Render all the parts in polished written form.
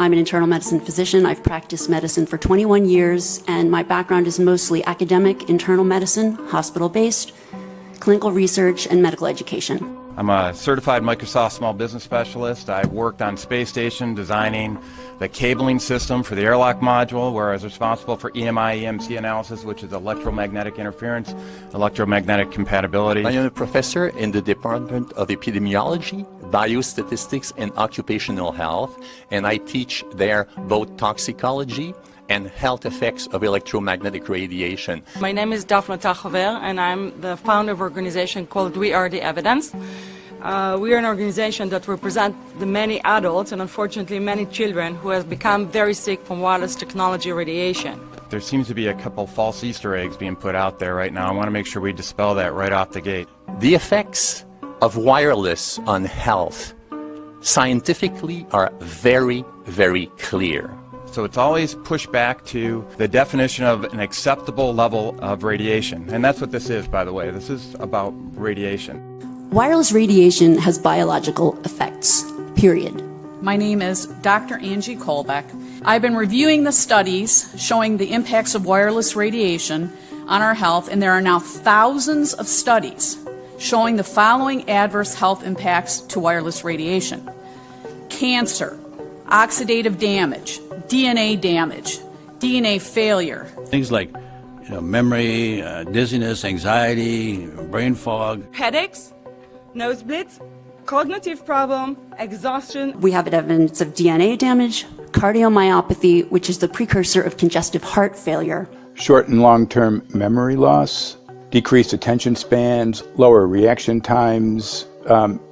I'm an internal medicine physician. I've practiced medicine for 21 years, and my background is mostly academic, internal medicine, hospital-based, clinical research, and medical education. I'm a certified Microsoft small business specialist. I worked on space station designing the cabling system for the airlock module, where I was responsible for EMI, EMC analysis, which is electromagnetic interference, electromagnetic compatibility. I am a professor in the Department of Epidemiology, Biostatistics, and Occupational Health, and I teach there both toxicology and health effects of electromagnetic radiation. My name is Daphne Tachover, and I'm the founder of an organization called We Are the Evidence. We are an organization that represents the many adults and unfortunately many children who have become very sick from wireless technology radiation. There seems to be a couple false Easter eggs being put out there right now. I want to make sure we dispel that right off the gate. The effects of wireless on health scientifically are very, very clear. So it's always pushed back to the definition of an acceptable level of radiation. And that's what this is, by the way. This is about radiation. Wireless radiation has biological effects, period. My name is Dr. Angie Kolbeck. I've been reviewing the studies showing the impacts of wireless radiation on our health, and there are now thousands of studies showing the following adverse health impacts to wireless radiation: cancer, oxidative damage, DNA damage, DNA failure. Things like memory, dizziness, anxiety, brain fog. Headaches, nosebleeds, cognitive problem, exhaustion. We have evidence of DNA damage, cardiomyopathy, which is the precursor of congestive heart failure. Short and long-term memory loss, decreased attention spans, lower reaction times,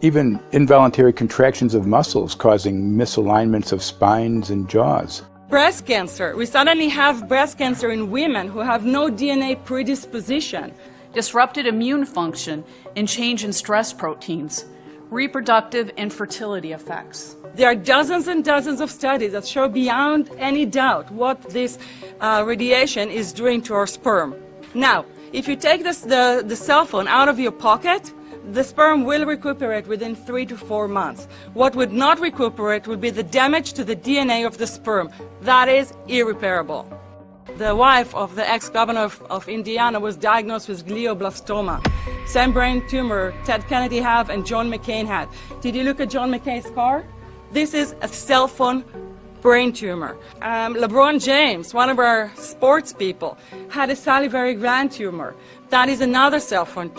even involuntary contractions of muscles causing misalignments of spines and jaws. Breast cancer. We suddenly have breast cancer in women who have no DNA predisposition. Disrupted immune function and change in stress proteins, reproductive and fertility effects. There are dozens and dozens of studies that show beyond any doubt what this radiation is doing to our sperm. Now, if you take the cell phone out of your pocket, the sperm will recuperate within 3 to 4 months. What would not recuperate would be the damage to the DNA of the sperm. That is irreparable. The wife of the ex-governor of Indiana was diagnosed with glioblastoma. Same brain tumor Ted Kennedy had and John McCain had. Did you look at John McCain's scar? This is a cell phone brain tumor. LeBron James, one of our sports people, had a salivary gland tumor. That is another cell phone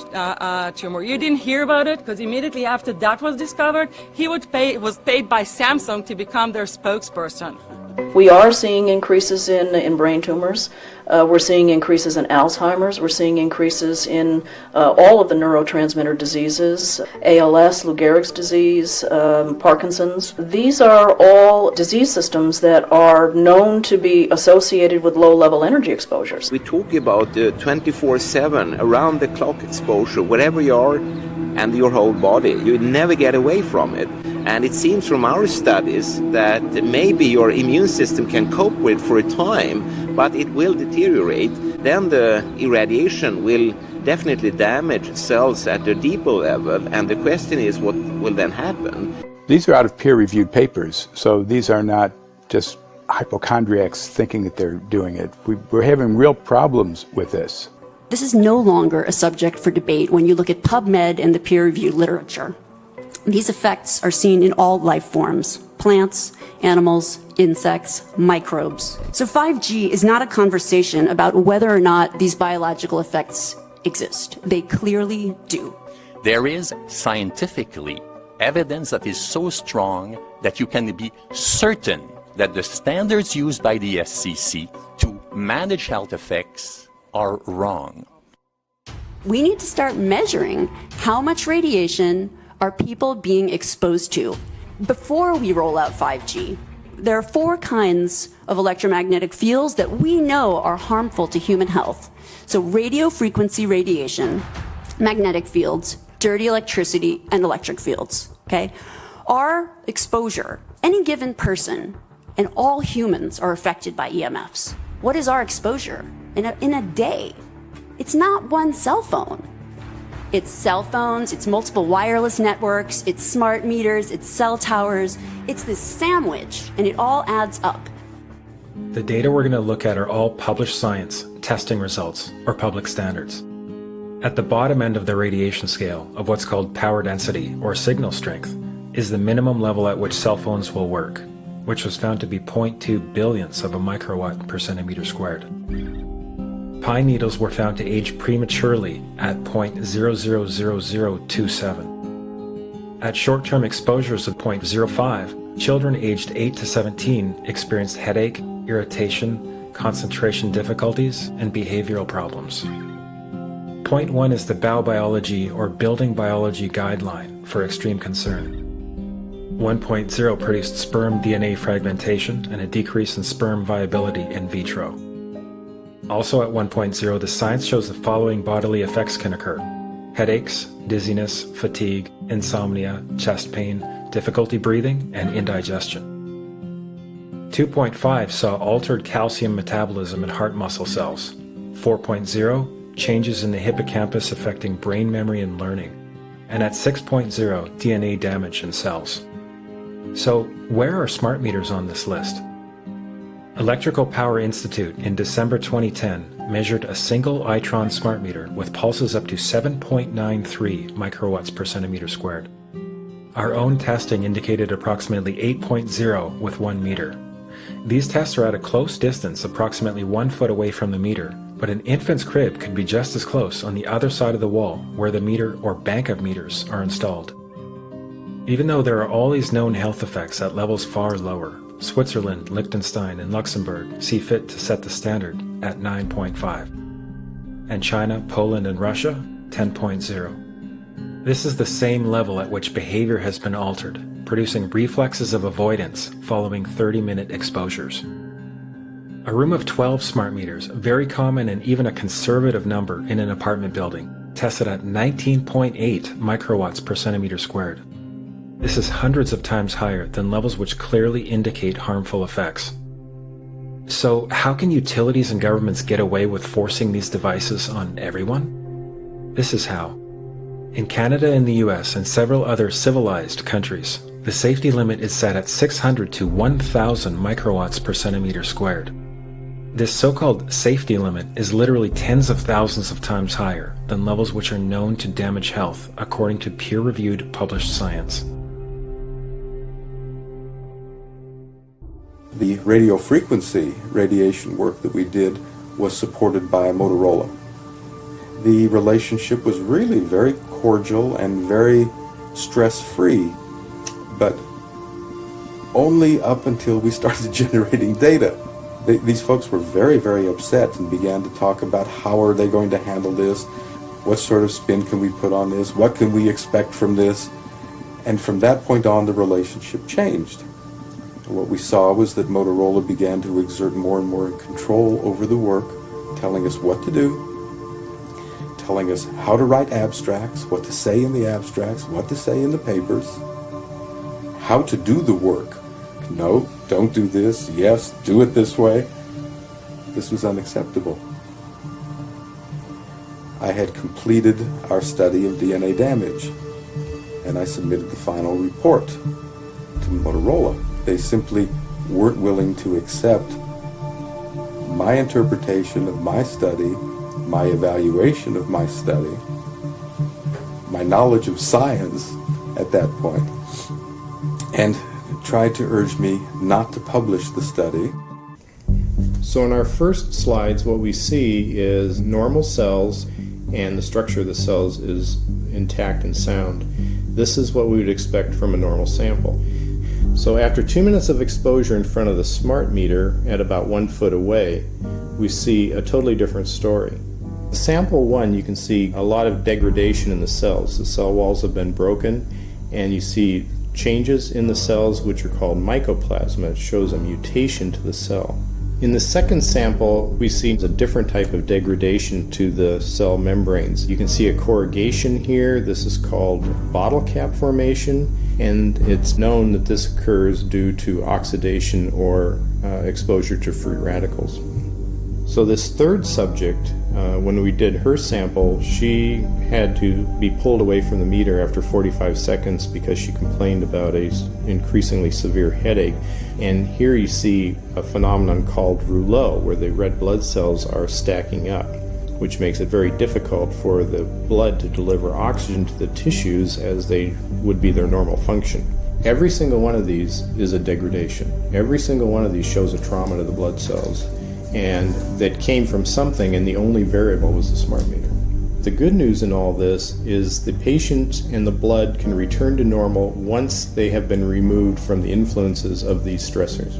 tumor. You didn't hear about it because immediately after that was discovered, he was paid by Samsung to become their spokesperson. We are seeing increases in brain tumors. We're seeing increases in Alzheimer's. We're seeing increases in all of the neurotransmitter diseases, ALS, Lou Gehrig's disease, Parkinson's. These are all disease systems that are known to be associated with low-level energy exposures. We talk about 24/7, around-the-clock exposure, wherever you are and your whole body. You never get away from it. And it seems from our studies that maybe your immune system can cope with for a time, but it will deteriorate. Then the irradiation will definitely damage cells at a deeper level, and the question is what will then happen? These are out of peer-reviewed papers, so these are not just hypochondriacs thinking that they're doing it. We're having real problems with this. This is no longer a subject for debate when you look at PubMed and the peer-reviewed literature. These effects are seen in all life forms: plants, animals, insects, microbes. So 5G is not a conversation about whether or not these biological effects exist. They clearly do. There is scientifically evidence that is so strong that you can be certain that the standards used by the FCC to manage health effects are wrong. We need to start measuring how much radiation are people being exposed to before we roll out 5G. There are 4 kinds of electromagnetic fields that we know are harmful to human health. So radio frequency radiation, magnetic fields, dirty electricity, and electric fields, okay? Our exposure, any given person, and all humans are affected by EMFs. What is our exposure in a day? It's not one cell phone. It's cell phones, it's multiple wireless networks, it's smart meters, it's cell towers. It's this sandwich, and it all adds up. The data we're going to look at are all published science, testing results, or public standards. At the bottom end of the radiation scale of what's called power density or signal strength is the minimum level at which cell phones will work, which was found to be 0.2 billionths of a microwatt per centimeter squared. Pine needles were found to age prematurely at 0.000027. At short-term exposures of 0.05, children aged 8 to 17 experienced headache, irritation, concentration difficulties, and behavioral problems. 0.1 is the biobiology or building biology guideline for extreme concern. 1.0 produced sperm DNA fragmentation and a decrease in sperm viability in vitro. Also at 1.0, the science shows the following bodily effects can occur: headaches, dizziness, fatigue, insomnia, chest pain, difficulty breathing, and indigestion. 2.5 saw altered calcium metabolism in heart muscle cells. 4.0, changes in the hippocampus affecting brain memory and learning. And at 6.0, DNA damage in cells. So, where are smart meters on this list? Electrical Power Institute in December 2010 measured a single Itron smart meter with pulses up to 7.93 microwatts per centimeter squared. Our own testing indicated approximately 8.0 with 1 meter. These tests are at a close distance, approximately 1 foot away from the meter, but an infant's crib could be just as close on the other side of the wall where the meter or bank of meters are installed. Even though there are all these known health effects at levels far lower, Switzerland, Liechtenstein, and Luxembourg see fit to set the standard at 9.5. And China, Poland, and Russia, 10.0. This is the same level at which behavior has been altered, producing reflexes of avoidance following 30-minute exposures. A room of 12 smart meters, very common and even a conservative number in an apartment building, tested at 19.8 microwatts per centimeter squared. This is hundreds of times higher than levels which clearly indicate harmful effects. So how can utilities and governments get away with forcing these devices on everyone? This is how. In Canada and the US and several other civilized countries, the safety limit is set at 600 to 1,000 microwatts per centimeter squared. This so-called safety limit is literally tens of thousands of times higher than levels which are known to damage health according to peer-reviewed published science. The radio frequency radiation work that we did was supported by Motorola. The relationship was really very cordial and very stress-free, but only up until we started generating data. These folks were very, very upset and began to talk about how are they going to handle this, what sort of spin can we put on this, what can we expect from this, and from that point on the relationship changed. What we saw was that Motorola began to exert more and more control over the work, telling us what to do, telling us how to write abstracts, what to say in the abstracts, what to say in the papers, how to do the work. No, don't do this. Yes, do it this way. This was unacceptable. I had completed our study of DNA damage, and I submitted the final report to Motorola. They simply weren't willing to accept my interpretation of my study, my evaluation of my study, my knowledge of science at that point, and tried to urge me not to publish the study. So in our first slides, what we see is normal cells, and the structure of the cells is intact and sound. This is what we would expect from a normal sample. So after 2 minutes of exposure in front of the smart meter at about 1 foot away, we see a totally different story. Sample 1, you can see a lot of degradation in the cells. The cell walls have been broken, and you see changes in the cells which are called mycoplasma. It shows a mutation to the cell. In the second sample, we see a different type of degradation to the cell membranes. You can see a corrugation here. This is called bottle cap formation, and it's known that this occurs due to oxidation or exposure to free radicals. So this third subject, when we did her sample, she had to be pulled away from the meter after 45 seconds because she complained about an increasingly severe headache. And here you see a phenomenon called rouleau, where the red blood cells are stacking up, which makes it very difficult for the blood to deliver oxygen to the tissues as they would be their normal function. Every single one of these is a degradation. Every single one of these shows a trauma to the blood cells, and that came from something, and the only variable was the smart meter. The good news in all this is the patient and the blood can return to normal once they have been removed from the influences of these stressors.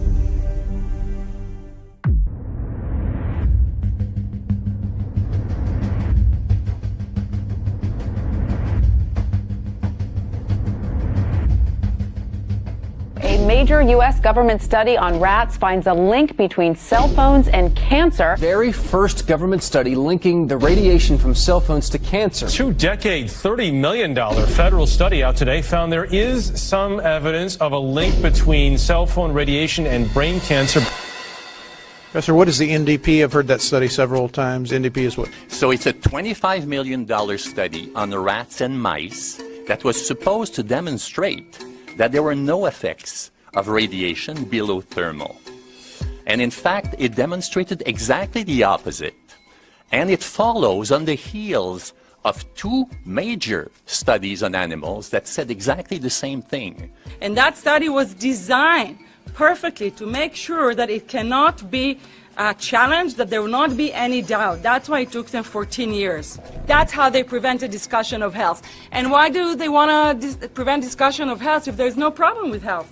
A major U.S. government study on rats finds a link between cell phones and cancer. Very first government study linking the radiation from cell phones to cancer. Two-decade, $30 million federal study out today found there is some evidence of a link between cell phone radiation and brain cancer. Professor, what is the NDP? I've heard that study several times. NDP is what? So it's a $25 million study on rats and mice that was supposed to demonstrate that there were no effects of radiation below thermal. And in fact, it demonstrated exactly the opposite. And it follows on the heels of two major studies on animals that said exactly the same thing. And that study was designed perfectly to make sure that it cannot be challenged, that there will not be any doubt. That's why it took them 14 years. That's how they prevented discussion of health. And why do they want to prevent discussion of health if there's no problem with health?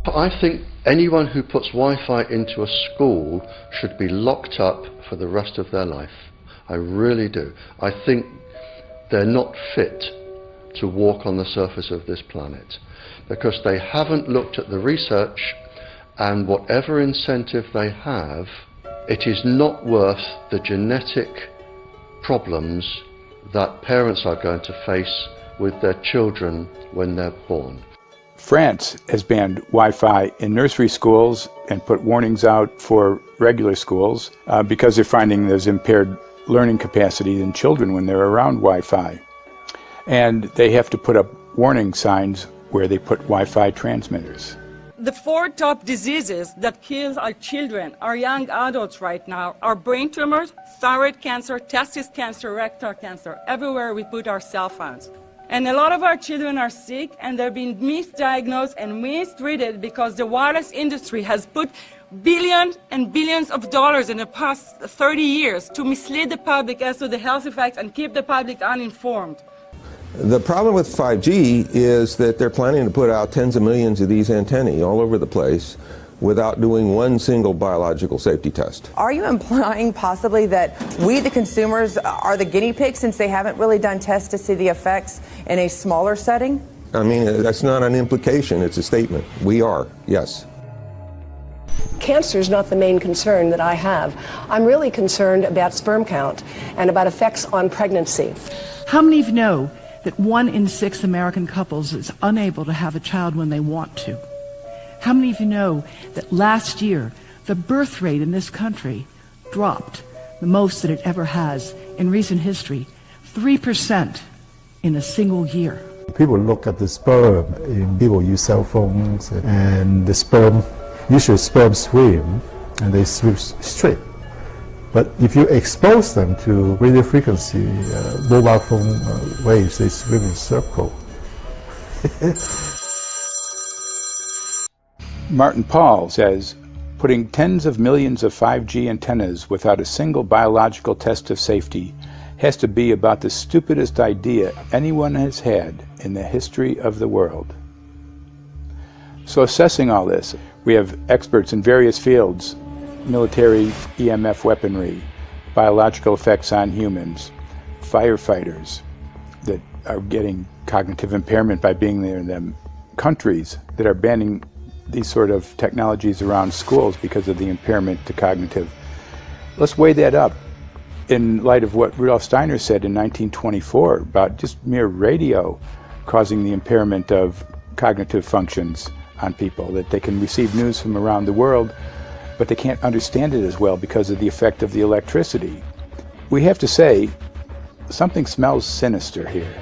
I think anyone who puts Wi-Fi into a school should be locked up for the rest of their life. I really do. I think they're not fit to walk on the surface of this planet because they haven't looked at the research, and whatever incentive they have, it is not worth the genetic problems that parents are going to face with their children when they're born. France has banned Wi-Fi in nursery schools and put warnings out for regular schools because they're finding there's impaired learning capacity in children when they're around Wi-Fi. And they have to put up warning signs where they put Wi-Fi transmitters. The 4 top diseases that kill our children, our young adults right now, are brain tumors, thyroid cancer, testis cancer, rectal cancer, everywhere we put our cell phones. And a lot of our children are sick and they're being misdiagnosed and mistreated because the wireless industry has put billions and billions of dollars in the past 30 years to mislead the public as to the health effects and keep the public uninformed. The problem with 5G is that they're planning to put out tens of millions of these antennae all over the place without doing one single biological safety test. Are you implying possibly that we, the consumers, are the guinea pigs since they haven't really done tests to see the effects in a smaller setting? I mean, that's not an implication, it's a statement. We are, yes. Cancer is not the main concern that I have. I'm really concerned about sperm count and about effects on pregnancy. How many of you know that 1 in 6 American couples is unable to have a child when they want to? How many of you know that last year the birth rate in this country dropped the most that it ever has in recent history, 3% in a single year? People look at the sperm in people use cell phones, and the sperm, usually sperm swim, and they swim straight. But if you expose them to radio frequency, mobile phone waves, they swim in a circle. Martin Paul says, putting tens of millions of 5G antennas without a single biological test of safety has to be about the stupidest idea anyone has had in the history of the world. So assessing all this, we have experts in various fields: military EMF weaponry, biological effects on humans, firefighters that are getting cognitive impairment by being there in them, countries that are banning these sort of technologies around schools because of the impairment to cognitive. Let's weigh that up in light of what Rudolf Steiner said in 1924 about just mere radio causing the impairment of cognitive functions on people, that they can receive news from around the world but they can't understand it as well because of the effect of the electricity. We have to say, something smells sinister here.